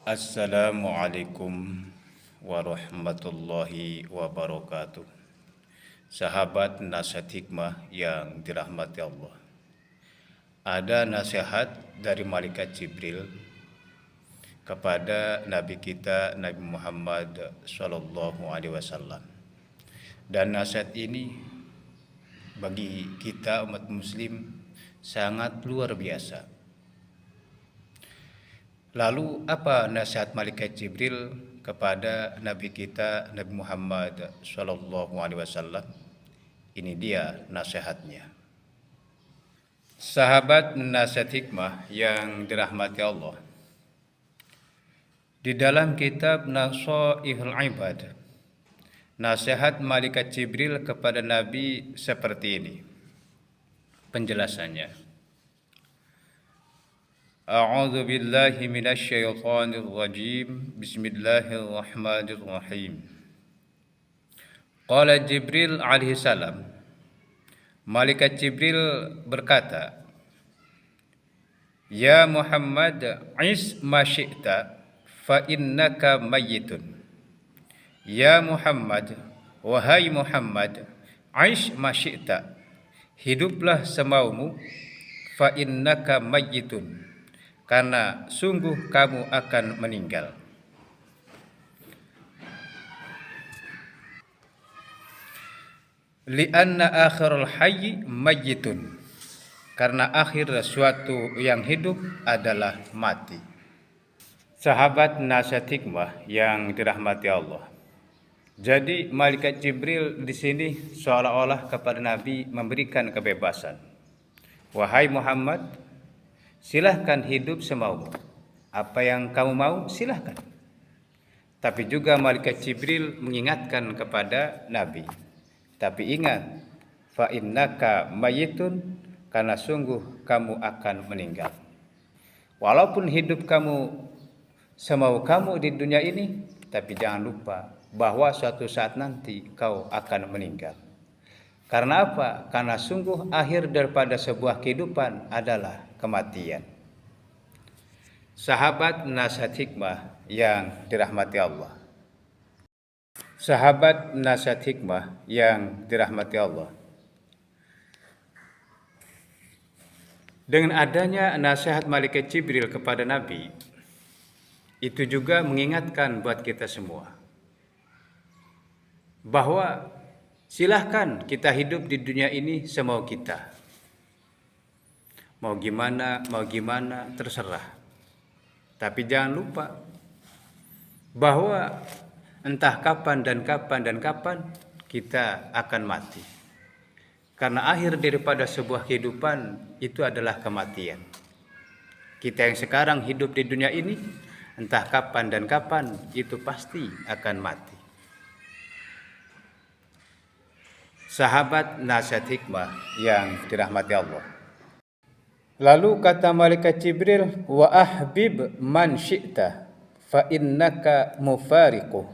Assalamualaikum warahmatullahi wabarakatuh. Sahabat nasihat hikmah yang dirahmati Allah. Ada nasihat dari malaikat Jibril kepada Nabi kita Nabi Muhammad SAW. Dan nasihat ini bagi kita umat muslim sangat luar biasa. Lalu apa nasihat malaikat Jibril kepada Nabi kita Nabi Muhammad SAW? Ini dia nasihatnya. Sahabat nasihat hikmah yang dirahmati Allah. Di dalam kitab Nasaihul Ibad, nasihat malaikat Jibril kepada Nabi seperti ini. Penjelasannya. A'udzu billahi minasyaitonir rajim. Bismillahirrahmanirrahim. Qala Jibril alaihi salam. Malaikat Jibril berkata, "Ya Muhammad, is ma syi'ta fa innaka mayyitun." Ya Muhammad, wahai Muhammad, aish ma syi'ta, hiduplah semaumu, fa innaka mayyitun, karena sungguh kamu akan meninggal. Lianna akhirul hayy mayyitun, karena akhir suatu yang hidup adalah mati. Sahabat nasihat hikmah yang dirahmati Allah. Jadi malaikat Jibril di sini seolah-olah kepada Nabi memberikan kebebasan. Wahai Muhammad, silahkan hidup semaumu. Apa yang kamu mau, silahkan. Tapi juga malaikat Jibril mengingatkan kepada Nabi. Tapi ingat, fa innaka mayyitun, karena sungguh kamu akan meninggal. Walaupun hidup kamu semau kamu di dunia ini, tapi jangan lupa bahwa suatu saat nanti kau akan meninggal. Karena apa? Karena sungguh akhir daripada sebuah kehidupan adalah kematian. Sahabat nasihat hikmah yang dirahmati Allah. Sahabat nasihat hikmah yang dirahmati Allah. Dengan adanya nasihat malaikat Jibril kepada Nabi, itu juga mengingatkan buat kita semua bahwa silahkan kita hidup di dunia ini semau kita. Mau gimana, terserah. Tapi jangan lupa bahwa entah kapan kita akan mati. Karena akhir daripada sebuah kehidupan itu adalah kematian. Kita yang sekarang hidup di dunia ini, entah kapan itu pasti akan mati. Sahabat nasihat hikmah yang dirahmati Allah. Lalu kata malaikat Jibril, wa ahbib man syi'ta fa innaka mufariquh.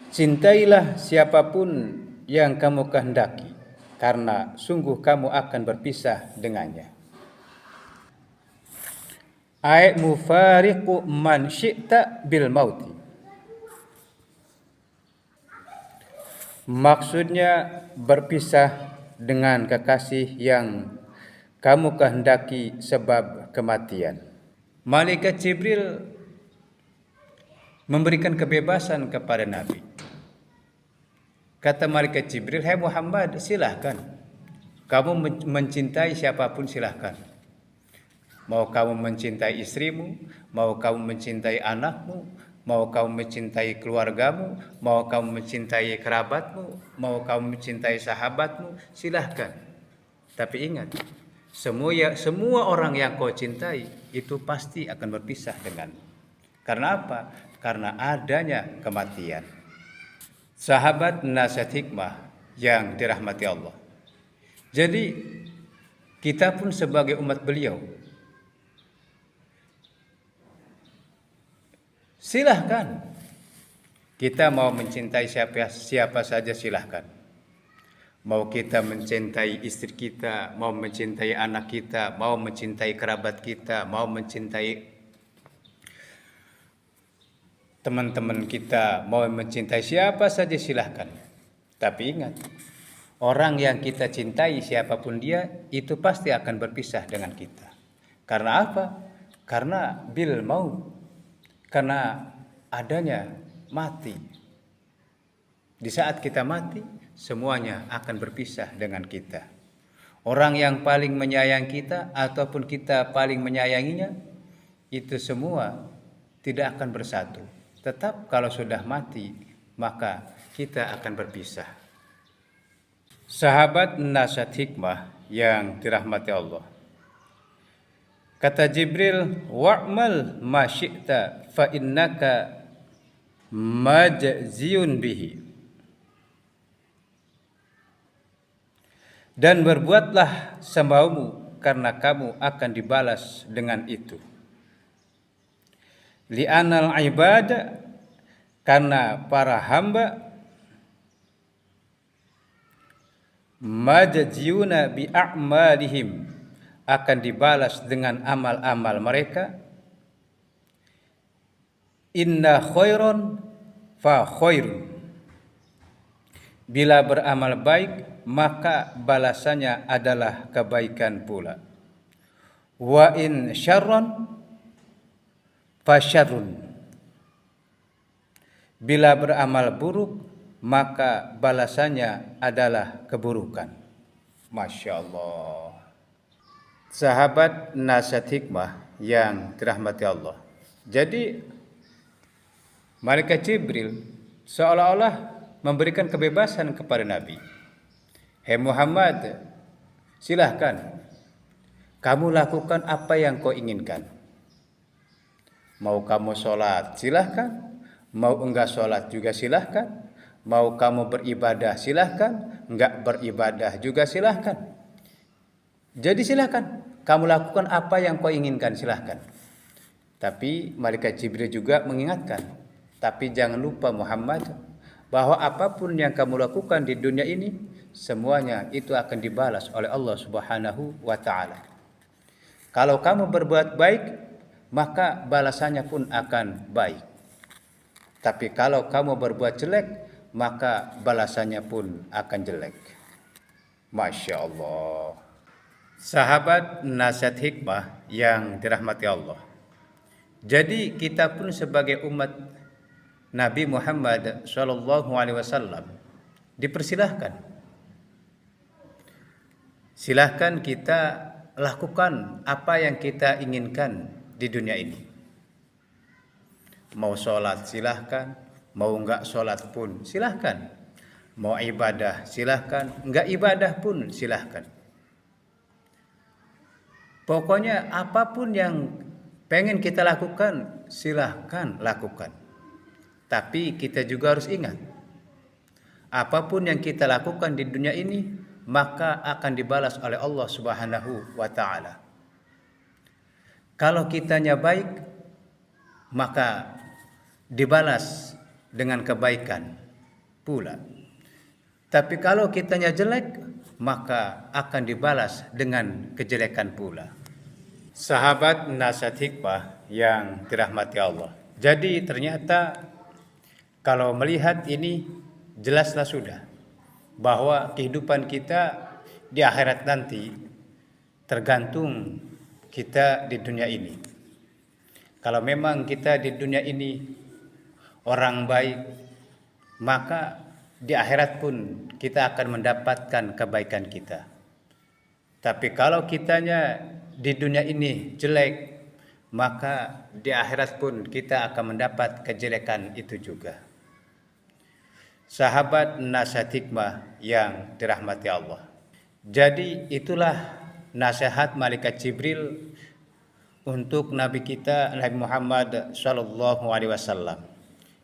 Cintailah siapapun yang kamu kehendaki, karena sungguh kamu akan berpisah dengannya. Ai mufariqu man syi'ta bil mauti. Maksudnya berpisah dengan kekasih yang kamu kehendaki sebab kematian. Malaikat Jibril memberikan kebebasan kepada Nabi. Kata malaikat Jibril, "Hai Muhammad, silahkan. Kamu mencintai siapapun silahkan. Mau kamu mencintai istrimu, mau kamu mencintai anakmu, mau kamu mencintai keluargamu, mau kamu mencintai kerabatmu, mau kamu mencintai sahabatmu, silahkan. Tapi ingat, semua orang yang kau cintai itu pasti akan berpisah denganmu. Karena apa? Karena adanya kematian." Sahabat nasihat hikmah yang dirahmati Allah. Jadi kita pun sebagai umat beliau, silahkan. Kita mau mencintai siapa saja silahkan. Mau kita mencintai istri kita, mau mencintai anak kita, mau mencintai kerabat kita, mau mencintai teman-teman kita mau mencintai siapa saja silahkan. Tapi ingat, orang yang kita cintai siapapun dia itu pasti akan berpisah dengan kita. Karena apa? Karena bil maut, karena adanya mati. Di saat kita mati, semuanya akan berpisah dengan kita. Orang yang paling menyayang kita ataupun kita paling menyayanginya, itu semua tidak akan bersatu. Tetap kalau sudah mati, maka kita akan berpisah. Sahabat nasihat hikmah yang dirahmati Allah. Kata Jibril, wa'mal ma syi'ta fa innaka majziyun bihi. Dan berbuatlah semaumu karena kamu akan dibalas dengan itu. Li'anal ibad, karena para hamba majziyuna bi a'malihim, akan dibalas dengan amal-amal mereka. Inna khairon fa khairun, bila beramal baik maka balasannya adalah kebaikan pula. Wa in syarron fa syarrun, bila beramal buruk maka balasannya adalah keburukan. Masya Allah. Sahabat nasihat hikmah yang dirahmati Allah. Jadi malaikat Jibril seolah-olah memberikan kebebasan kepada Nabi. Hei Muhammad, silahkan kamu lakukan apa yang kau inginkan. Mau kamu sholat silahkan, mau enggak sholat juga silahkan, mau kamu beribadah silahkan, enggak beribadah juga silahkan. Jadi silahkan kamu lakukan apa yang kau inginkan, silahkan. Tapi malaikat Jibril juga mengingatkan, tapi jangan lupa Muhammad, bahwa apapun yang kamu lakukan di dunia ini, semuanya itu akan dibalas oleh Allah Subhanahu wa Ta'ala. Kalau kamu berbuat baik, maka balasannya pun akan baik. Tapi kalau kamu berbuat jelek, maka balasannya pun akan jelek. Masya Allah. Sahabat nasihat hikmah yang dirahmati Allah. Jadi kita pun sebagai umat Nabi Muhammad SAW dipersilahkan. Silahkan kita lakukan apa yang kita inginkan di dunia ini. Mau sholat silahkan, mau enggak sholat pun silahkan. Mau ibadah silahkan, enggak ibadah pun silahkan. Pokoknya apapun yang pengen kita lakukan, silahkan lakukan. Tapi kita juga harus ingat, apapun yang kita lakukan di dunia ini, maka akan dibalas oleh Allah Subhanahu wa Ta'ala. Kalau kitanya baik, maka dibalas dengan kebaikan pula. Tapi kalau kitanya jelek, maka akan dibalas dengan kejelekan pula. Sahabat nasihat hikmah yang dirahmati Allah. Jadi ternyata kalau melihat ini, jelaslah sudah bahwa kehidupan kita di akhirat nanti tergantung kita di dunia ini. Kalau memang kita di dunia ini orang baik, maka di akhirat pun kita akan mendapatkan kebaikan kita. Tapi kalau kitanya di dunia ini jelek, maka di akhirat pun kita akan mendapat kejelekan itu juga. Sahabat nasihat hikmah yang dirahmati Allah. Jadi itulah nasihat malaikat Jibril untuk Nabi kita Nabi Muhammad SAW.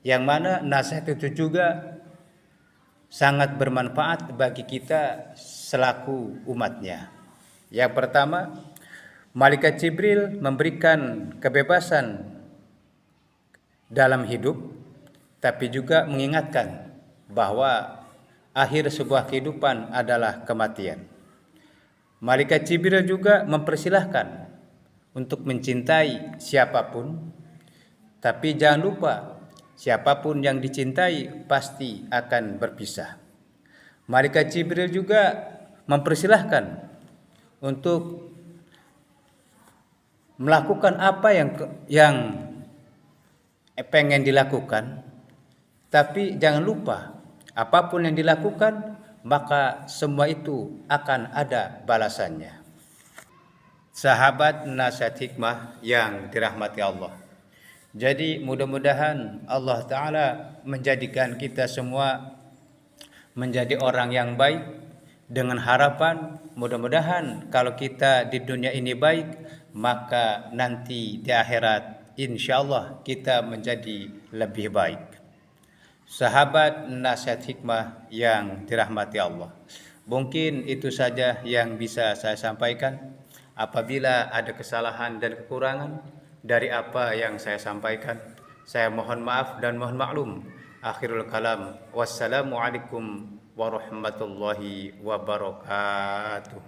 Yang mana nasihat itu juga sangat bermanfaat bagi kita selaku umatnya. Yang pertama, malaikat Jibril memberikan kebebasan dalam hidup, tapi juga mengingatkan bahwa akhir sebuah kehidupan adalah kematian. Malaikat Jibril juga mempersilahkan untuk mencintai siapapun, tapi jangan lupa Siapapun yang dicintai pasti akan berpisah. Malaikat Jibril juga mempersilahkan untuk melakukan apa yang pengen dilakukan, tapi jangan lupa apapun yang dilakukan maka semua itu akan ada balasannya. Sahabat nasihat hikmah yang dirahmati Allah. Jadi mudah-mudahan Allah Ta'ala menjadikan kita semua menjadi orang yang baik, dengan harapan mudah-mudahan kalau kita di dunia ini baik, maka nanti di akhirat insya Allah kita menjadi lebih baik. Sahabat nasihat hikmah yang dirahmati Allah, mungkin itu saja yang bisa saya sampaikan. Apabila ada kesalahan dan kekurangan dari apa yang saya sampaikan, saya mohon maaf dan mohon maklum. Akhirul kalam, wassalamualaikum warahmatullahi wabarakatuh.